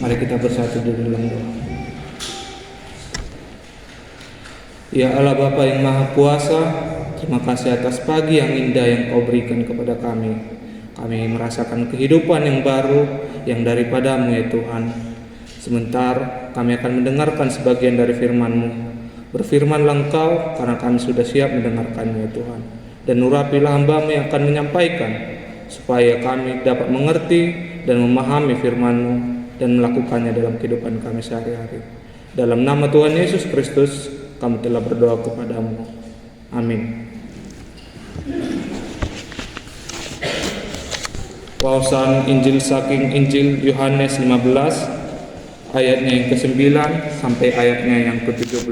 Mari kita bersatu di dalam doa. Ya Allah Bapa yang Maha Kuasa, terima kasih atas pagi yang indah yang Kau berikan kepada kami. Kami merasakan kehidupan yang baru yang daripadamu ya Tuhan. Sebentar kami akan mendengarkan sebagian dari firman-Mu. Berfirmanlah Engkau karena kami sudah siap mendengarkannya ya Tuhan. Dan urapilah hamba-Mu yang akan menyampaikan, supaya kami dapat mengerti dan memahami firman-Mu dan melakukannya dalam kehidupan kami sehari-hari. Dalam nama Tuhan Yesus Kristus kami telah berdoa kepadamu. Amin. Wawasan Injil saking Injil Yohanes 15 ayatnya yang ke-9 sampai ayatnya yang ke-17.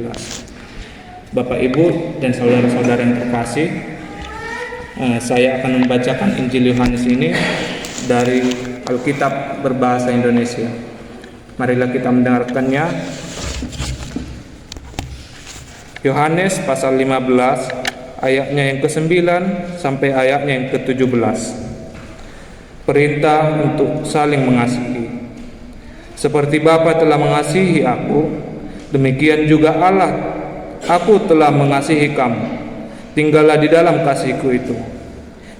Bapak Ibu dan saudara-saudara yang terkasih, saya akan membacakan Injil Yohanes ini dari Alkitab berbahasa Indonesia. Marilah kita mendengarkannya. Yohanes pasal 15 ayatnya yang ke-9 sampai ayatnya yang ke-17. Perintah untuk saling mengasihi. Seperti Bapa telah mengasihi aku, demikian juga Allah, aku telah mengasihi kamu. Tinggallah di dalam kasih-Ku itu.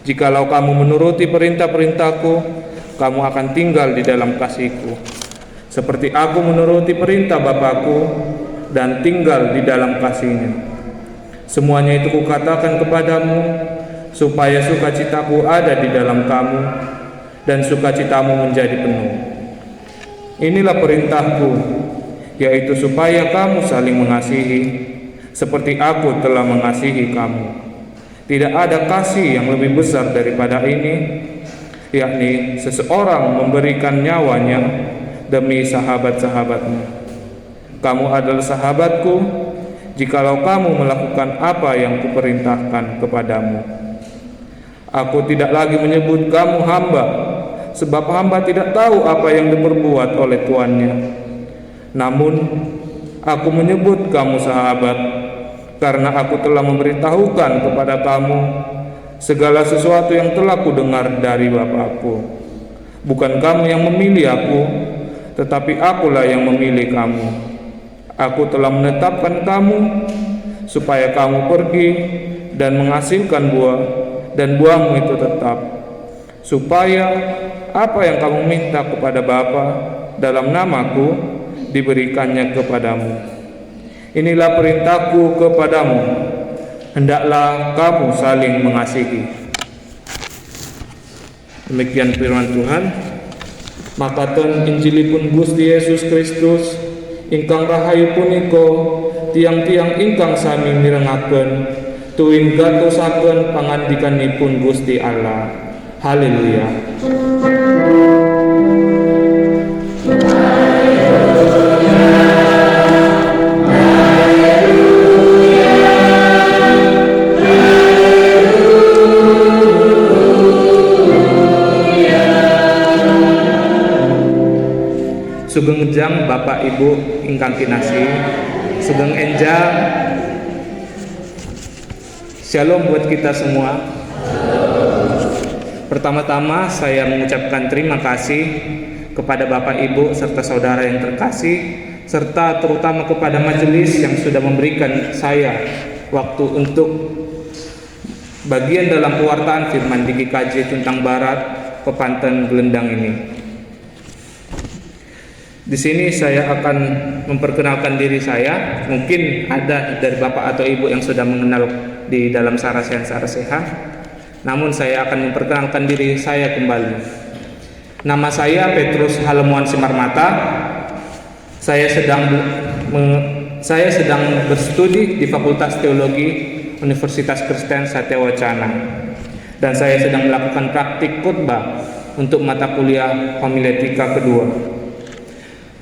Jikalau kamu menuruti perintah-perintah-Ku, kamu akan tinggal di dalam kasih-Ku. Seperti aku menuruti perintah Bapa-Ku dan tinggal di dalam kasih-Nya. Semuanya itu Kukatakan kepadamu, supaya sukacita-Ku ada di dalam kamu, dan sukacitamu menjadi penuh. Inilah perintah-Ku, yaitu supaya kamu saling mengasihi, seperti aku telah mengasihi kamu. Tidak ada kasih yang lebih besar daripada ini, yakni seseorang memberikan nyawanya demi sahabat-sahabatnya. Kamu adalah sahabatku, jikalau kamu melakukan apa yang Kuperintahkan kepadamu. Aku tidak lagi menyebut kamu hamba, sebab hamba tidak tahu apa yang diperbuat oleh tuannya. Namun aku menyebut kamu sahabat, karena aku telah memberitahukan kepada kamu segala sesuatu yang telah Kudengar dari Bapa-Ku. Bukan kamu yang memilih aku, tetapi Akulah yang memilih kamu. Aku telah menetapkan kamu supaya kamu pergi dan menghasilkan buah, dan buahmu itu tetap, supaya apa yang kamu minta kepada Bapa dalam nama-Ku diberikannya kepadamu. Inilah perintah-Ku kepadamu, hendaklah kamu saling mengasihi. Demikian firman Tuhan. Makaten Injilipun Gusti Yesus Kristus ingkang rahayu punika tiang-tiang ingkang sami mirengaken tuwin gatosaken pangandikanipun Gusti Allah. Haleluya. Sugeng enjang Bapak Ibu ingkang kinasih, sugeng enjang Shalom buat kita semua. Pertama-tama saya mengucapkan terima kasih kepada Bapak Ibu serta saudara yang terkasih, serta terutama kepada majelis yang sudah memberikan saya waktu untuk bagian dalam pewartaan firman di GKJ Tuntang Barat Pepanten Gelendang ini. Di sini saya akan memperkenalkan diri saya. Mungkin ada dari Bapak atau Ibu yang sudah mengenal di dalam Sarasehan. Namun saya akan memperkenalkan diri saya kembali. Nama saya Petrus Halemuan Simarmata. Saya sedang berstudi di Fakultas Teologi Universitas Kristen Satya Wacana. Dan saya sedang melakukan praktik khotbah untuk mata kuliah homiletika kedua.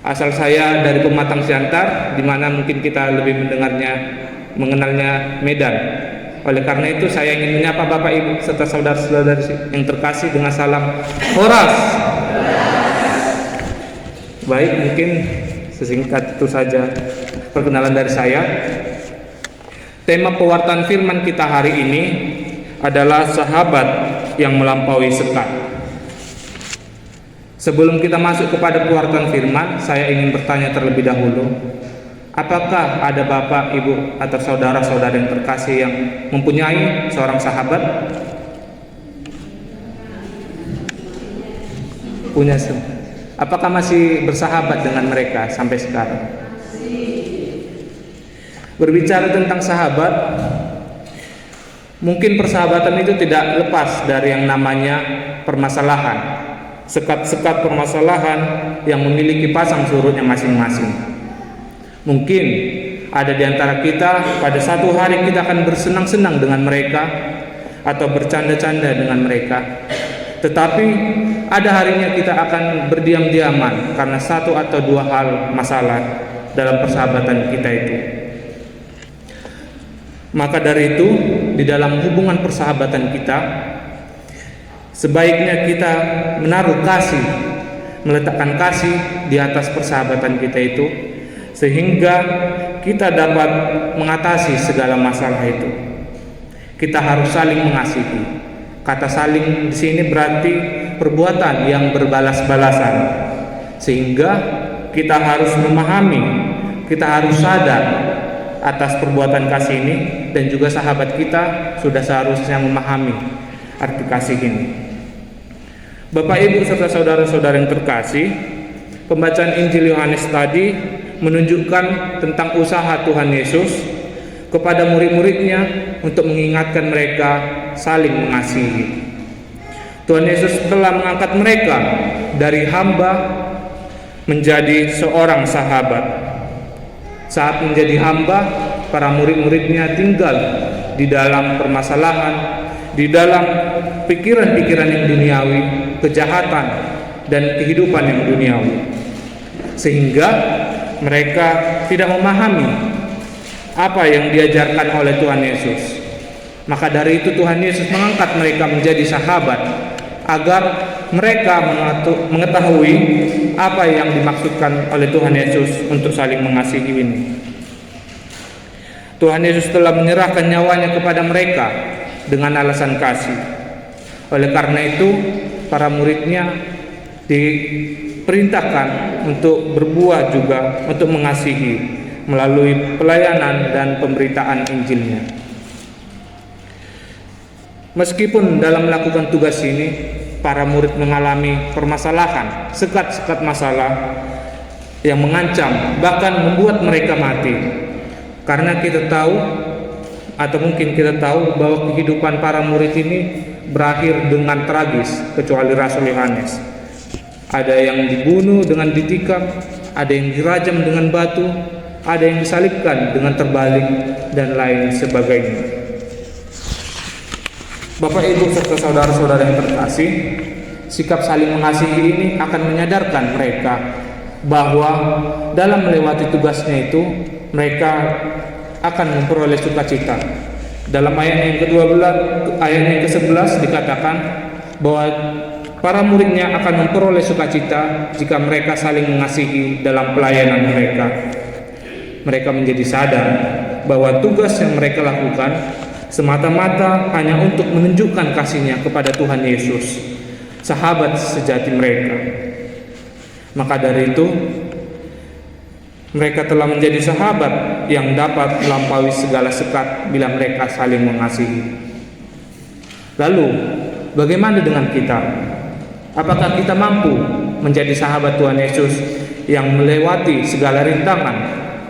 Asal saya dari Pematang Siantar, di mana mungkin kita lebih mengenalnya Medan. Oleh karena itu saya ingin menyapa Bapak Ibu serta saudara-saudari yang terkasih dengan salam Horas. Baik, mungkin sesingkat itu saja perkenalan dari saya. Tema pewartaan firman kita hari ini adalah sahabat yang melampaui sekat. Sebelum kita masuk kepada keluarkan firman, saya ingin bertanya terlebih dahulu, apakah ada Bapak, Ibu, atau saudara-saudara yang terkasih yang mempunyai seorang sahabat? Punya. Apakah masih bersahabat dengan mereka sampai sekarang? Berbicara tentang sahabat, mungkin persahabatan itu tidak lepas dari yang namanya permasalahan, sekat-sekat permasalahan yang memiliki pasang surutnya masing-masing. Mungkin ada di antara kita pada satu hari kita akan bersenang-senang dengan mereka atau bercanda-canda dengan mereka, tetapi ada harinya kita akan berdiam-diaman karena satu atau dua hal masalah dalam persahabatan kita itu. Maka dari itu, di dalam hubungan persahabatan kita, sebaiknya kita menaruh kasih, meletakkan kasih di atas persahabatan kita itu, sehingga kita dapat mengatasi segala masalah itu. Kita harus saling mengasihi. Kata saling di sini berarti perbuatan yang berbalas-balasan, sehingga kita harus memahami, kita harus sadar atas perbuatan kasih ini, dan juga sahabat kita sudah seharusnya memahami arti kasih ini. Bapak, Ibu, serta saudara-saudara yang terkasih, pembacaan Injil Yohanes tadi menunjukkan tentang usaha Tuhan Yesus kepada murid-muridnya untuk mengingatkan mereka saling mengasihi. Tuhan Yesus telah mengangkat mereka dari hamba menjadi seorang sahabat. Saat menjadi hamba, para murid-muridnya tinggal di dalam permasalahan, di dalam pikiran-pikiran yang duniawi, kejahatan dan kehidupan yang duniawi, sehingga mereka tidak memahami apa yang diajarkan oleh Tuhan Yesus. Maka dari itu Tuhan Yesus mengangkat mereka menjadi sahabat, agar mereka mengetahui apa yang dimaksudkan oleh Tuhan Yesus untuk saling mengasihi ini. Tuhan Yesus telah menyerahkan nyawanya kepada mereka dengan alasan kasih. Oleh karena itu, para muridnya diperintahkan untuk berbuah juga, untuk mengasihi melalui pelayanan dan pemberitaan Injilnya. Meskipun dalam melakukan tugas ini, para murid mengalami permasalahan, sekat-sekat masalah yang mengancam, bahkan membuat mereka mati. Karena kita tahu, atau mungkin kita tahu, bahwa kehidupan para murid ini berakhir dengan tragis, kecuali Rasul Yohanes. Ada yang dibunuh dengan ditikam, ada yang dirajam dengan batu, ada yang disalibkan dengan terbalik, dan lain sebagainya. Bapak, Ibu, serta saudara-saudara yang terkasih, sikap saling mengasihi ini akan menyadarkan mereka bahwa dalam melewati tugasnya itu mereka akan memperoleh sukacita. Dalam ayat yang ke-12, ayat yang ke-11 dikatakan bahwa para muridnya akan memperoleh sukacita jika mereka saling mengasihi dalam pelayanan mereka. Mereka menjadi sadar bahwa tugas yang mereka lakukan semata-mata hanya untuk menunjukkan kasihnya kepada Tuhan Yesus, sahabat sejati mereka. Maka dari itu, mereka telah menjadi sahabat yang dapat melampaui segala sekat bila mereka saling mengasihi. Lalu, bagaimana dengan kita? Apakah kita mampu menjadi sahabat Tuhan Yesus yang melewati segala rintangan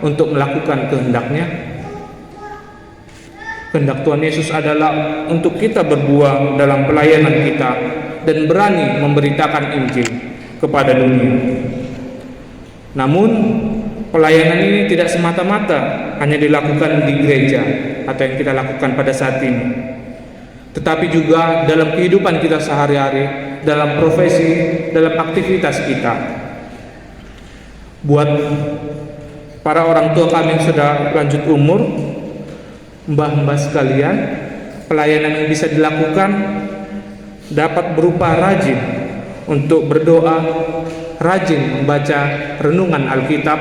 untuk melakukan kehendak-Nya? Kehendak Tuhan Yesus adalah untuk kita berbuah dalam pelayanan kita dan berani memberitakan Injil kepada dunia. Namun, pelayanan ini tidak semata-mata hanya dilakukan di gereja atau yang kita lakukan pada saat ini, tetapi juga dalam kehidupan kita sehari-hari, dalam profesi, dalam aktivitas kita. Buat para orang tua kami yang sudah lanjut umur, mbah-mbah sekalian, pelayanan yang bisa dilakukan dapat berupa rajin untuk berdoa, rajin membaca renungan Alkitab,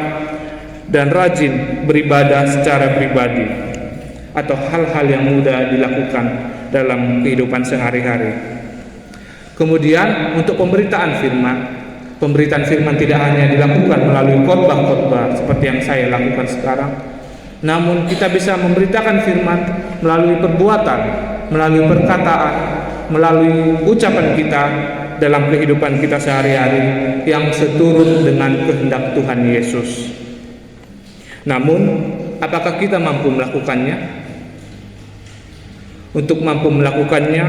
dan rajin beribadah secara pribadi, atau hal-hal yang mudah dilakukan dalam kehidupan sehari-hari. Kemudian untuk pemberitaan firman, Pemberitaan firman tidak hanya dilakukan melalui khotbah-khotbah seperti yang saya lakukan sekarang, namun kita bisa memberitakan firman melalui perbuatan, melalui perkataan, melalui ucapan kita dalam kehidupan kita sehari-hari yang seturut dengan kehendak Tuhan Yesus. Namun, apakah kita mampu melakukannya? Untuk mampu melakukannya,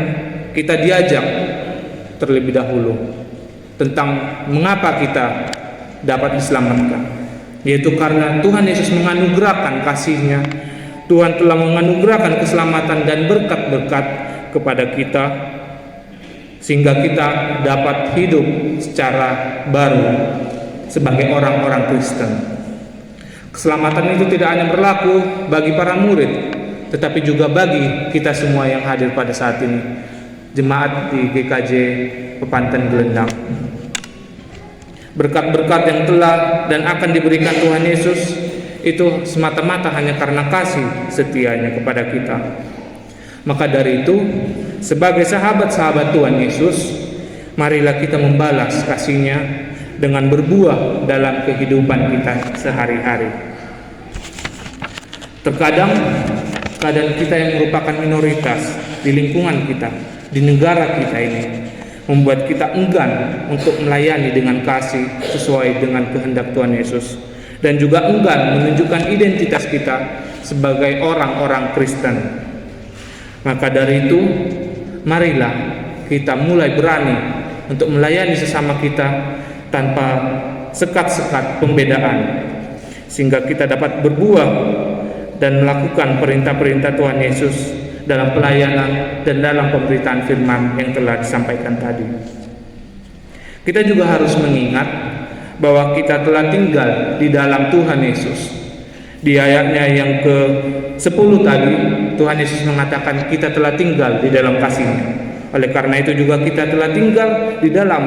kita diajak terlebih dahulu tentang mengapa kita dapat diselamatkan, yaitu karena Tuhan Yesus menganugerahkan kasih-Nya. Tuhan telah menganugerahkan keselamatan dan berkat-berkat kepada kita, sehingga kita dapat hidup secara baru sebagai orang-orang Kristen. Keselamatan itu tidak hanya berlaku bagi para murid, tetapi juga bagi kita semua yang hadir pada saat ini, jemaat di GKJ Pepanten Gelendang. Berkat-berkat yang telah dan akan diberikan Tuhan Yesus itu semata-mata hanya karena kasih setianya kepada kita. Maka dari itu, sebagai sahabat-sahabat Tuhan Yesus, marilah kita membalas kasih-Nya dengan berbuah dalam kehidupan kita sehari-hari. Terkadang keadaan kita yang merupakan minoritas di lingkungan kita, di negara kita ini, membuat kita enggan untuk melayani dengan kasih sesuai dengan kehendak Tuhan Yesus, dan juga enggan menunjukkan identitas kita sebagai orang-orang Kristen. Maka dari itu, marilah kita mulai berani untuk melayani sesama kita tanpa sekat-sekat pembedaan, sehingga kita dapat berbuah dan melakukan perintah-perintah Tuhan Yesus dalam pelayanan dan dalam pemberitaan firman yang telah disampaikan tadi. Kita juga harus mengingat bahwa kita telah tinggal di dalam Tuhan Yesus. Di ayatnya yang ke-10 tadi, Tuhan Yesus mengatakan kita telah tinggal di dalam kasih-Nya. Oleh karena itu juga kita telah tinggal di dalam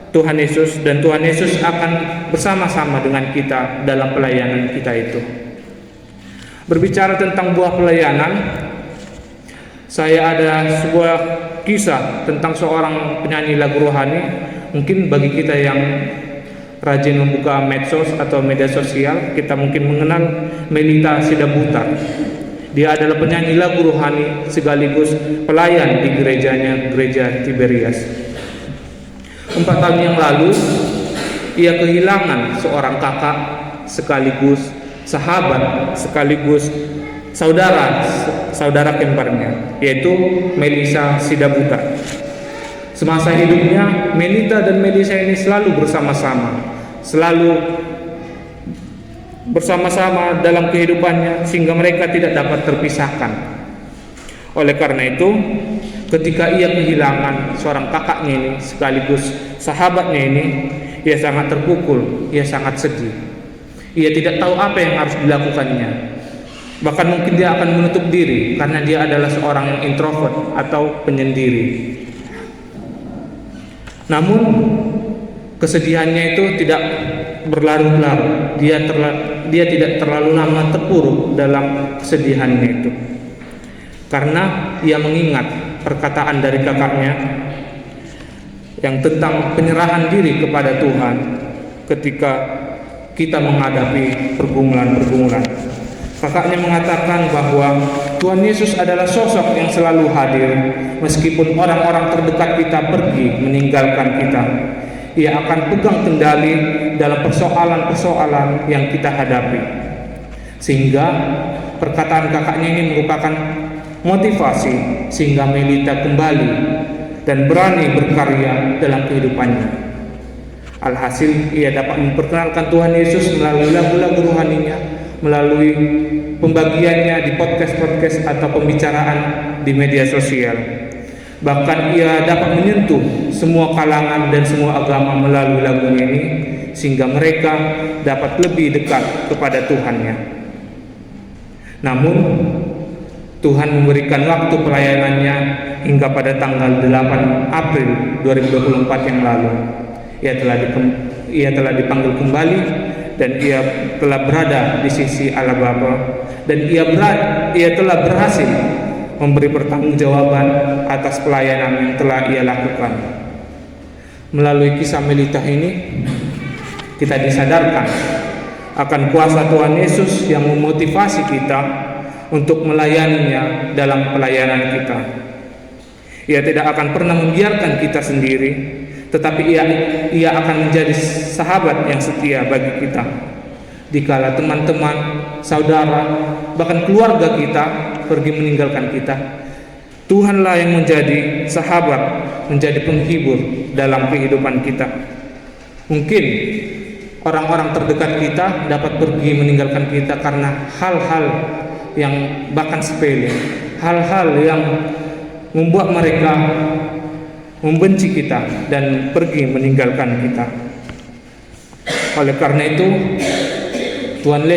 Tuhan Yesus, dan Tuhan Yesus akan bersama-sama dengan kita dalam pelayanan kita itu. Berbicara tentang buah pelayanan, saya ada sebuah kisah tentang seorang penyanyi lagu rohani. Mungkin bagi kita yang rajin membuka medsos atau media sosial, kita mungkin mengenal Melita Sidabutar. Dia adalah penyanyi lagu rohani sekaligus pelayan di gerejanya, Gereja Tiberias. 4 tahun yang lalu, ia kehilangan seorang kakak sekaligus sahabat sekaligus saudara kembarnya, yaitu Melisa Sidabutar. Semasa hidupnya, Melita dan Melisa ini selalu bersama-sama dalam kehidupannya, sehingga mereka tidak dapat terpisahkan. Oleh karena itu, ketika ia kehilangan seorang kakaknya ini sekaligus sahabatnya ini, ia sangat terpukul, ia sangat sedih. Ia tidak tahu apa yang harus dilakukannya. Bahkan mungkin dia akan menutup diri karena dia adalah seorang yang introvert atau penyendiri. Namun kesedihannya itu tidak berlarut-larut. Dia tidak terlalu lama terpuruk dalam kesedihannya itu, karena ia mengingat perkataan dari kakaknya yang tentang penyerahan diri kepada Tuhan ketika kita menghadapi pergumulan-pergumulan. Kakaknya mengatakan bahwa Tuhan Yesus adalah sosok yang selalu hadir meskipun orang-orang terdekat kita pergi meninggalkan kita. Ia akan pegang kendali dalam persoalan-persoalan yang kita hadapi. Sehingga perkataan kakaknya ini merupakan motivasi sehingga Melita kembali dan berani berkarya dalam kehidupannya. Alhasil ia dapat memperkenalkan Tuhan Yesus melalui lagu-lagu rohaninya, melalui pembagiannya di podcast-podcast atau pembicaraan di media sosial. Bahkan ia dapat menyentuh semua kalangan dan semua agama melalui lagunya ini, sehingga mereka dapat lebih dekat kepada Tuhannya. Namun Tuhan memberikan waktu pelayanannya hingga pada tanggal 8 April 2024 yang lalu. Ia telah dipanggil kembali dan ia telah berada di sisi Allah Bapa, dan ia telah berhasil memberi pertanggungjawaban atas pelayanan yang telah ia lakukan. Melalui kisah Melita ini, kita disadarkan akan kuasa Tuhan Yesus yang memotivasi kita untuk melayaninya dalam pelayanan kita. Ia tidak akan pernah membiarkan kita sendiri, tetapi ia akan menjadi sahabat yang setia bagi kita. Dikala teman-teman, saudara, bahkan keluarga kita pergi meninggalkan kita, Tuhanlah yang menjadi sahabat, menjadi penghibur dalam kehidupan kita. Mungkin orang-orang terdekat kita dapat pergi meninggalkan kita karena hal-hal yang bahkan sepele, hal-hal yang membuat mereka membenci kita dan pergi meninggalkan kita. Oleh karena itu, Tuhan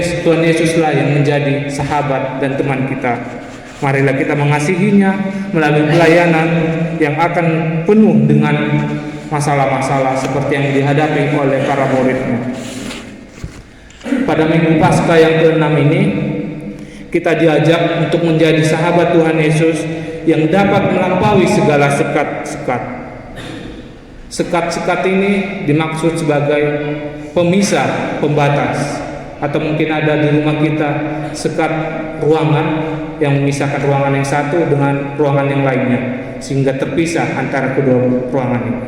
Yesuslah yang menjadi sahabat dan teman kita. Marilah kita mengasihinya melalui pelayanan yang akan penuh dengan masalah-masalah seperti yang dihadapi oleh para muridnya. Pada Minggu Paskah yang ke-6 ini, kita diajak untuk menjadi sahabat Tuhan Yesus yang dapat melampaui segala sekat-sekat. Sekat-sekat ini dimaksud sebagai pemisah, pembatas, atau mungkin ada di rumah kita sekat ruangan yang memisahkan ruangan yang satu dengan ruangan yang lainnya, sehingga terpisah antara kedua ruangan ini.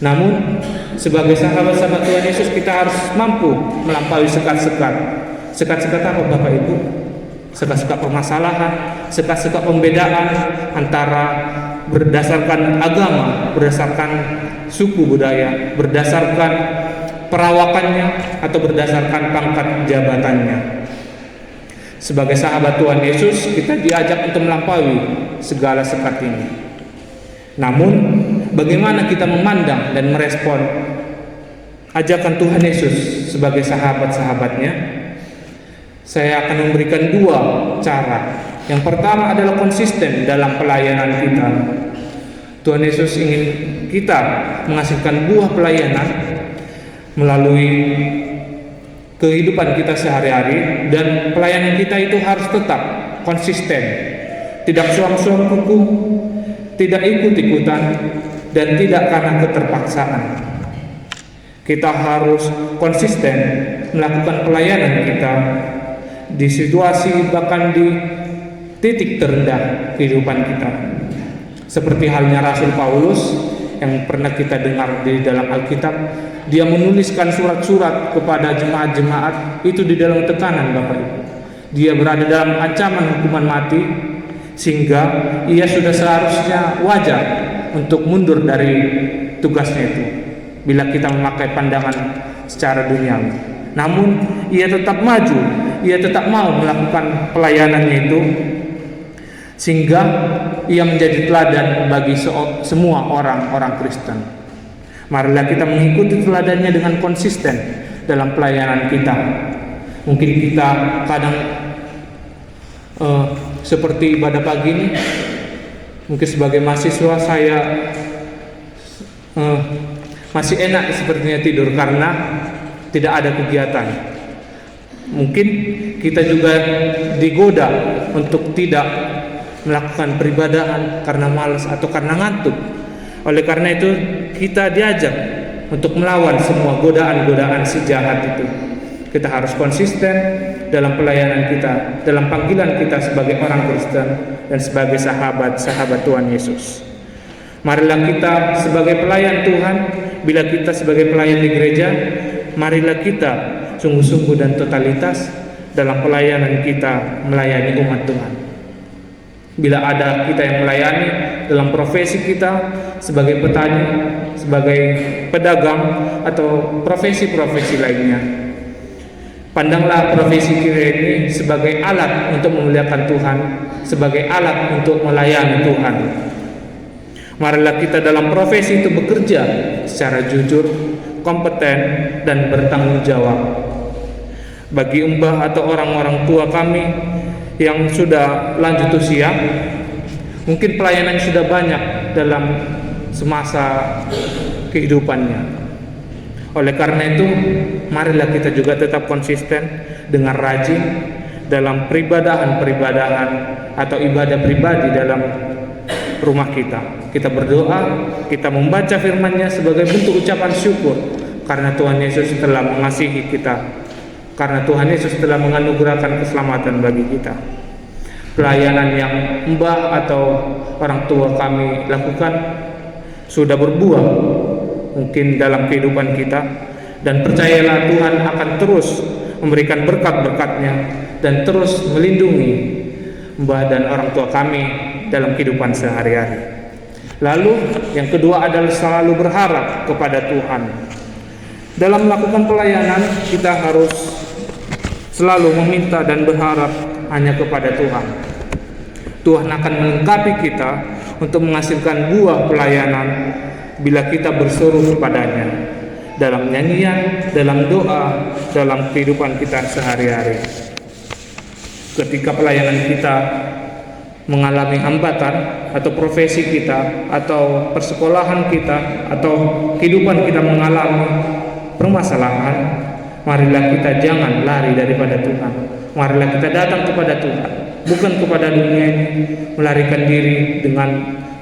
Namun sebagai sahabat-sahabat Tuhan Yesus, kita harus mampu melampaui sekat-sekat. Sekat-sekat apa Bapak Ibu? Sekat-sekat permasalahan, sekat-sekat pembedaan antara berdasarkan agama, berdasarkan suku budaya, berdasarkan perawakannya, atau berdasarkan pangkat jabatannya. Sebagai sahabat Tuhan Yesus, kita diajak untuk melampaui segala sekat ini. Namun, bagaimana kita memandang dan merespon ajakan Tuhan Yesus sebagai sahabat-sahabatnya? Saya akan memberikan dua cara. Yang pertama adalah konsisten dalam pelayanan kita. Tuhan Yesus ingin kita menghasilkan buah pelayanan melalui kehidupan kita sehari-hari, dan pelayanan kita itu harus tetap konsisten, tidak suam-suam kuku, tidak ikut-ikutan, dan tidak karena keterpaksaan. Kita harus konsisten melakukan pelayanan kita di situasi bahkan di titik terendah kehidupan kita. Seperti halnya Rasul Paulus yang pernah kita dengar di dalam Alkitab, dia menuliskan surat-surat kepada jemaat-jemaat itu di dalam tekanan, Bapak Ibu. Dia berada dalam ancaman hukuman mati, sehingga ia sudah seharusnya wajar untuk mundur dari tugasnya itu bila kita memakai pandangan secara duniawi. Namun ia tetap maju, ia tetap mau melakukan pelayanannya itu, sehingga ia menjadi teladan bagi semua orang-orang Kristen. Marilah kita mengikuti teladannya dengan konsisten dalam pelayanan kita. Mungkin kita kadang seperti ibadah pagi ini, mungkin sebagai mahasiswa saya masih enak sepertinya tidur karena tidak ada kegiatan. Mungkin kita juga digoda untuk tidak melakukan peribadahan karena malas atau karena ngantuk. Oleh karena itu kita diajak untuk melawan semua godaan-godaan si jahat itu. Kita harus konsisten dalam pelayanan kita, dalam panggilan kita sebagai orang Kristen dan sebagai sahabat-sahabat Tuhan Yesus. Marilah kita sebagai pelayan Tuhan, bila kita sebagai pelayan di gereja, marilah kita sungguh-sungguh dan totalitas dalam pelayanan kita melayani umat Tuhan. Bila ada kita yang melayani dalam profesi kita sebagai petani, sebagai pedagang, atau profesi-profesi lainnya, pandanglah profesi kita ini sebagai alat untuk memuliakan Tuhan, sebagai alat untuk melayani Tuhan. Marilah kita dalam profesi itu bekerja secara jujur, kompeten, dan bertanggung jawab. Bagi mbah atau orang-orang tua kami yang sudah lanjut usia, mungkin pelayanan sudah banyak dalam semasa kehidupannya. Oleh karena itu, marilah kita juga tetap konsisten dengan rajin dalam peribadahan atau ibadah pribadi dalam rumah kita. kita berdoa, kita membaca firman-Nya sebagai bentuk ucapan syukur karena Tuhan Yesus telah mengasihi kita, karena Tuhan Yesus telah menganugerahkan keselamatan bagi kita. Pelayanan yang mbah atau orang tua kami lakukan sudah berbuah mungkin dalam kehidupan kita, dan percayalah Tuhan akan terus memberikan berkat-berkat-Nya dan terus melindungi mbah dan orang tua kami dalam kehidupan sehari-hari. Lalu yang kedua adalah selalu berharap kepada Tuhan. Dalam melakukan pelayanan kita harus selalu meminta dan berharap hanya kepada Tuhan. Tuhan akan melengkapi kita untuk menghasilkan buah pelayanan bila kita berseru kepadanya dalam nyanyian, dalam doa, dalam kehidupan kita sehari-hari. Ketika pelayanan kita mengalami hambatan, atau profesi kita, atau persekolahan kita, atau kehidupan kita mengalami permasalahan, marilah kita jangan lari daripada Tuhan. Marilah kita datang kepada Tuhan, bukan kepada dunia ini, melarikan diri dengan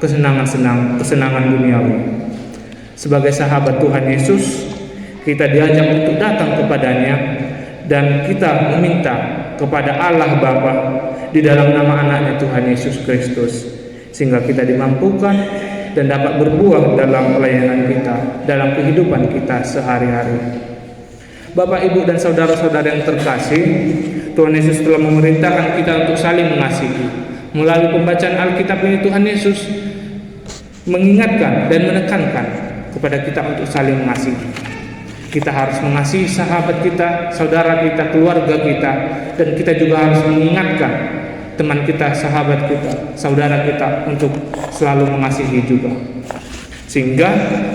kesenangan duniawi. Sebagai sahabat Tuhan Yesus, kita diajak untuk datang kepadanya, dan kita meminta kepada Allah Bapa di dalam nama anaknya Tuhan Yesus Kristus, sehingga kita dimampukan dan dapat berbuah dalam pelayanan kita, dalam kehidupan kita sehari-hari. Bapak, Ibu, dan saudara-saudara yang terkasih, Tuhan Yesus telah memerintahkan kita untuk saling mengasihi. Melalui pembacaan Alkitab ini, Tuhan Yesus mengingatkan dan menekankan kepada kita untuk saling mengasihi. Kita harus mengasihi sahabat kita, saudara kita, keluarga kita, dan kita juga harus mengingatkan teman kita, sahabat kita, saudara kita untuk selalu mengasihi juga. Sehingga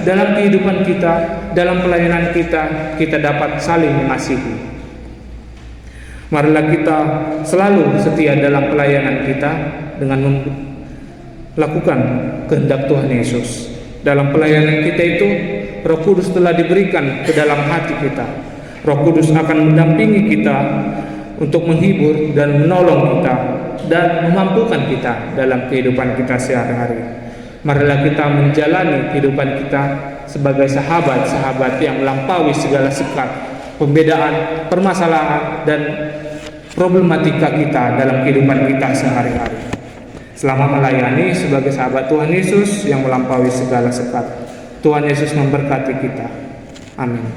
dalam kehidupan kita, dalam pelayanan kita, kita dapat saling mengasihi. Marilah kita selalu setia dalam pelayanan kita dengan melakukan kehendak Tuhan Yesus. Dalam pelayanan kita itu, Roh Kudus telah diberikan ke dalam hati kita. Roh Kudus akan mendampingi kita untuk menghibur dan menolong kita dan memampukan kita dalam kehidupan kita sehari-hari. Marilah kita menjalani kehidupan kita sebagai sahabat-sahabat yang melampaui segala sekat, pembedaan, permasalahan, dan problematika kita dalam kehidupan kita sehari-hari. Selama melayani sebagai sahabat Tuhan Yesus yang melampaui segala sekat, Tuhan Yesus memberkati kita. Amin.